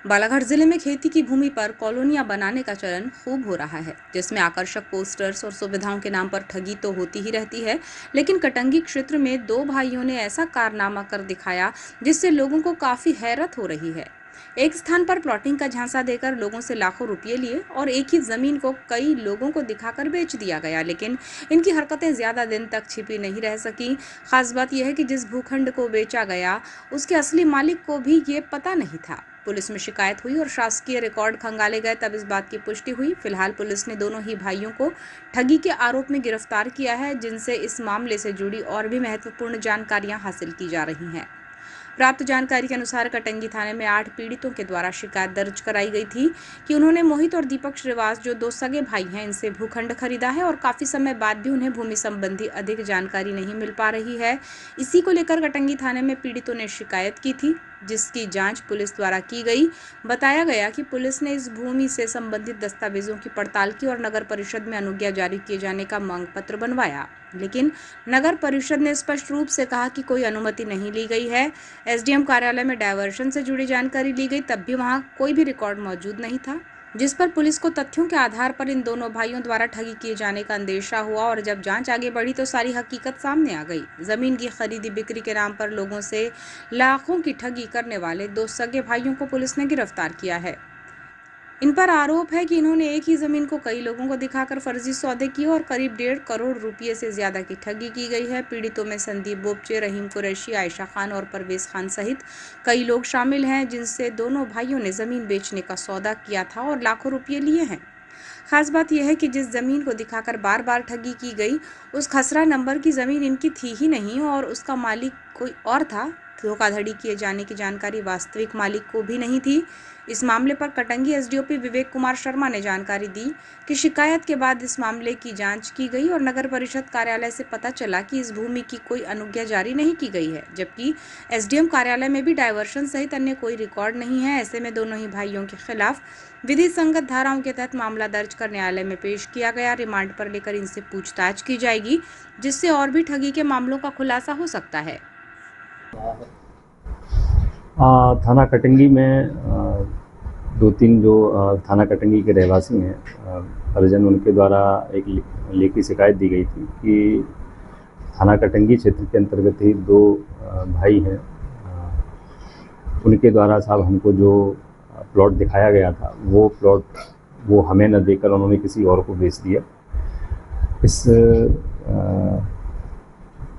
बालाघाट जिले में खेती की भूमि पर कॉलोनियां बनाने का चलन खूब हो रहा है, जिसमें आकर्षक पोस्टर्स और सुविधाओं के नाम पर ठगी तो होती ही रहती है। लेकिन कटंगी क्षेत्र में दो भाइयों ने ऐसा कारनामा कर दिखाया जिससे लोगों को काफी हैरत हो रही है। एक स्थान पर प्लॉटिंग का झांसा देकर लोगों से लाखों रुपए लिए और एक ही जमीन को कई लोगों को दिखाकर बेच दिया गया। लेकिन इनकी हरकतें ज्यादा दिन तक छिपी नहीं रह सकी। खास बात यह है कि जिस भूखंड को बेचा गया उसके असली मालिक को भी ये पता नहीं था। पुलिस में शिकायत हुई और शासकीय रिकॉर्ड खंगाले गए, तब इस बात की पुष्टि हुई। फिलहाल पुलिस ने दोनों ही भाइयों को ठगी के आरोप में गिरफ्तार किया है, जिनसे इस मामले से जुड़ी और भी महत्वपूर्ण जानकारियां हासिल की जा रही हैं। प्राप्त जानकारी के अनुसार कटंगी थाने में 8 पीड़ितों के द्वारा शिकायत दर्ज कराई गई थी कि उन्होंने मोहित और दीपक श्रीवास, जो दो सगे भाई हैं, इनसे भूखंड खरीदा है और काफी समय बाद भी उन्हें भूमि संबंधी अधिक जानकारी नहीं मिल पा रही है। इसी को लेकर कटंगी थाने में पीड़ितों ने शिकायत की थी, जिसकी जांच पुलिस द्वारा की गई। बताया गया कि पुलिस ने इस भूमि से संबंधित दस्तावेजों की पड़ताल की और नगर परिषद में अनुज्ञा जारी किए जाने का मांग पत्र बनवाया, लेकिन नगर परिषद ने स्पष्ट रूप से कहा कि कोई अनुमति नहीं ली गई है। एसडीएम कार्यालय में डायवर्शन से जुड़ी जानकारी ली गई, तब भी वहां कोई भी रिकॉर्ड मौजूद नहीं था, जिस पर पुलिस को तथ्यों के आधार पर इन दोनों भाइयों द्वारा ठगी किए जाने का अंदेशा हुआ और जब जांच आगे बढ़ी तो सारी हकीकत सामने आ गई। जमीन की खरीदी बिक्री के नाम पर लोगों से लाखों की ठगी करने वाले दो सगे भाइयों को पुलिस ने गिरफ्तार किया है। इन पर आरोप है कि इन्होंने एक ही जमीन को कई लोगों को दिखाकर फर्जी सौदे किए और करीब 1.5 करोड़ रुपए से ज्यादा की ठगी की गई है। पीड़ितों में संदीप बोपचे, रहीम कुरैशी, आयशा खान और परवेज खान सहित कई लोग शामिल हैं, जिनसे दोनों भाइयों ने जमीन बेचने का सौदा किया था और लाखों रुपये लिए हैं। खास बात यह है कि जिस जमीन को दिखाकर बार बार ठगी की गई, उस खसरा नंबर की जमीन इनकी थी ही नहीं और उसका मालिक कोई और था। धोखाधड़ी किए जाने की जानकारी वास्तविक मालिक को भी नहीं थी। इस मामले पर कटंगी एसडीओपी विवेक कुमार शर्मा ने जानकारी दी कि शिकायत के बाद इस मामले की जांच की गई और नगर परिषद कार्यालय से पता चला कि इस भूमि की कोई अनुज्ञा जारी नहीं की गई है, जबकि एसडीएम कार्यालय में भी डायवर्शन सहित अन्य कोई रिकॉर्ड नहीं है। ऐसे में दोनों ही भाइयों के खिलाफ विधि संगत धाराओं के तहत मामला दर्ज कर न्यायालय में पेश किया गया। रिमांड पर लेकर इनसे पूछताछ की जाएगी, जिससे और भी ठगी के मामलों का खुलासा हो सकता है। थाना कटंगी में दो तीन जो थाना कटंगी के रहवासी हैं, परिजन, उनके द्वारा एक लेखी शिकायत दी गई थी कि थाना कटंगी क्षेत्र के अंतर्गत ही दो भाई हैं, उनके द्वारा साहब हमको जो प्लॉट दिखाया गया था वो प्लॉट वो हमें न देकर उन्होंने किसी और को बेच दिया। इस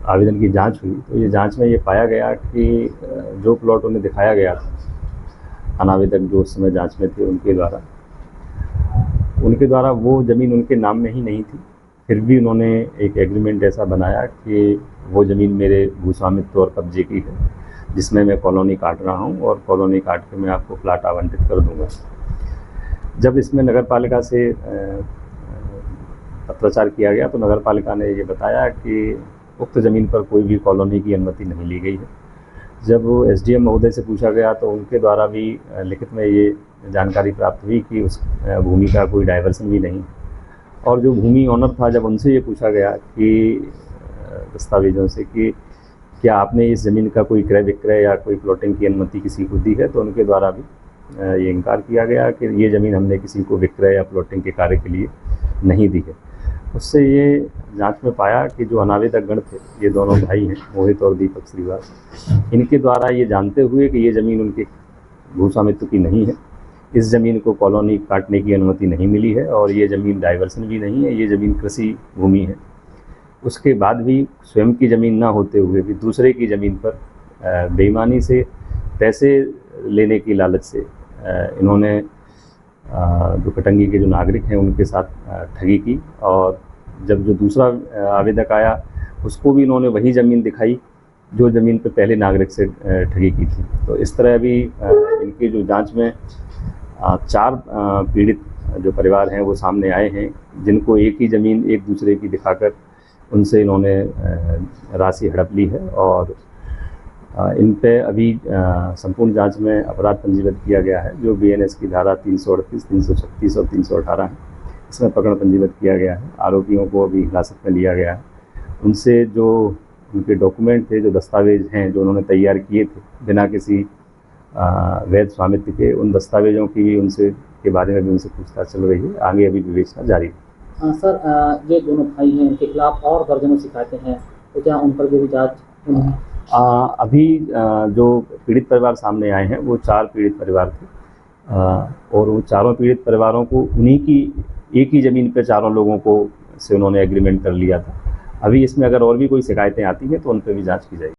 आवेदन की जांच हुई तो ये जांच में ये पाया गया कि जो प्लॉट उन्हें दिखाया गया था, अनावेदक जो उस समय जांच में थे उनके द्वारा वो ज़मीन उनके नाम में ही नहीं थी। फिर भी उन्होंने एक एग्रीमेंट ऐसा बनाया कि वो ज़मीन मेरे भूस्वामित्व और कब्जे की है, जिसमें मैं कॉलोनी काट रहा हूँ और कॉलोनी काट के मैं आपको प्लाट आवंटित कर दूँगा। जब इसमें नगर पालिका से पत्राचार किया गया तो नगर पालिका ने ये बताया कि उक्त ज़मीन पर कोई भी कॉलोनी की अनुमति नहीं ली गई है। जब एसडीएम महोदय से पूछा गया तो उनके द्वारा भी लिखित में ये जानकारी प्राप्त हुई कि उस भूमि का कोई डाइवर्सन भी नहीं। और जो भूमि ऑनर था, जब उनसे ये पूछा गया कि दस्तावेजों से कि क्या आपने इस ज़मीन का कोई क्रय विक्रय या कोई प्लॉटिंग की अनुमति किसी को दी है, तो उनके द्वारा भी ये इनकार किया गया कि ये ज़मीन हमने किसी को विक्रय या प्लॉटिंग के कार्य के लिए नहीं दी है। उससे ये जांच में पाया कि जो अनावेदक गण थे, ये दोनों भाई हैं, मोहित और दीपक श्रीवास, इनके द्वारा ये जानते हुए कि ये ज़मीन उनके भूस्वामित्व की नहीं है, इस ज़मीन को कॉलोनी काटने की अनुमति नहीं मिली है और ये ज़मीन डाइवर्सन भी नहीं है, ये ज़मीन कृषि भूमि है। उसके बाद भी स्वयं की ज़मीन ना होते हुए भी दूसरे की ज़मीन पर बेईमानी से पैसे लेने की लालच से इन्होंने जो कटंगी के जो नागरिक हैं उनके साथ ठगी की। और जब जो दूसरा आवेदक आया उसको भी इन्होंने वही ज़मीन दिखाई जो ज़मीन पे पहले नागरिक से ठगी की थी। तो इस तरह भी इनकी जो जांच में 4 पीड़ित जो परिवार हैं वो सामने आए हैं, जिनको एक ही ज़मीन एक दूसरे की दिखाकर उनसे इन्होंने राशि हड़प ली है। और इन पे अभी संपूर्ण जांच में अपराध पंजीबद्ध किया गया है, जो बीएनएस की धारा 338, 336 और 318 है, इसमें प्रकरण पंजीबद्ध किया गया है। आरोपियों को अभी हिरासत में लिया गया है। उनसे जो उनके डॉक्यूमेंट थे, जो दस्तावेज हैं, जो उन्होंने तैयार किए थे बिना किसी वैध स्वामित्व के उन दस्तावेजों की भी उनसे के बारे में भी उनसे पूछताछ चल रही है। आगे अभी विवेचना जारी है। सर, ये दोनों भाई हैं, इनके खिलाफ और दर्जनों शिकायतें हैं, तो क्या उन पर भी जांच होनी है? अभी जो पीड़ित परिवार सामने आए हैं वो 4 पीड़ित परिवार थे, और वो चारों पीड़ित परिवारों को उन्हीं की एक ही ज़मीन पर चारों लोगों को से उन्होंने एग्रीमेंट कर लिया था। अभी इसमें अगर और भी कोई शिकायतें आती हैं तो उन पर भी जांच की जाएगी।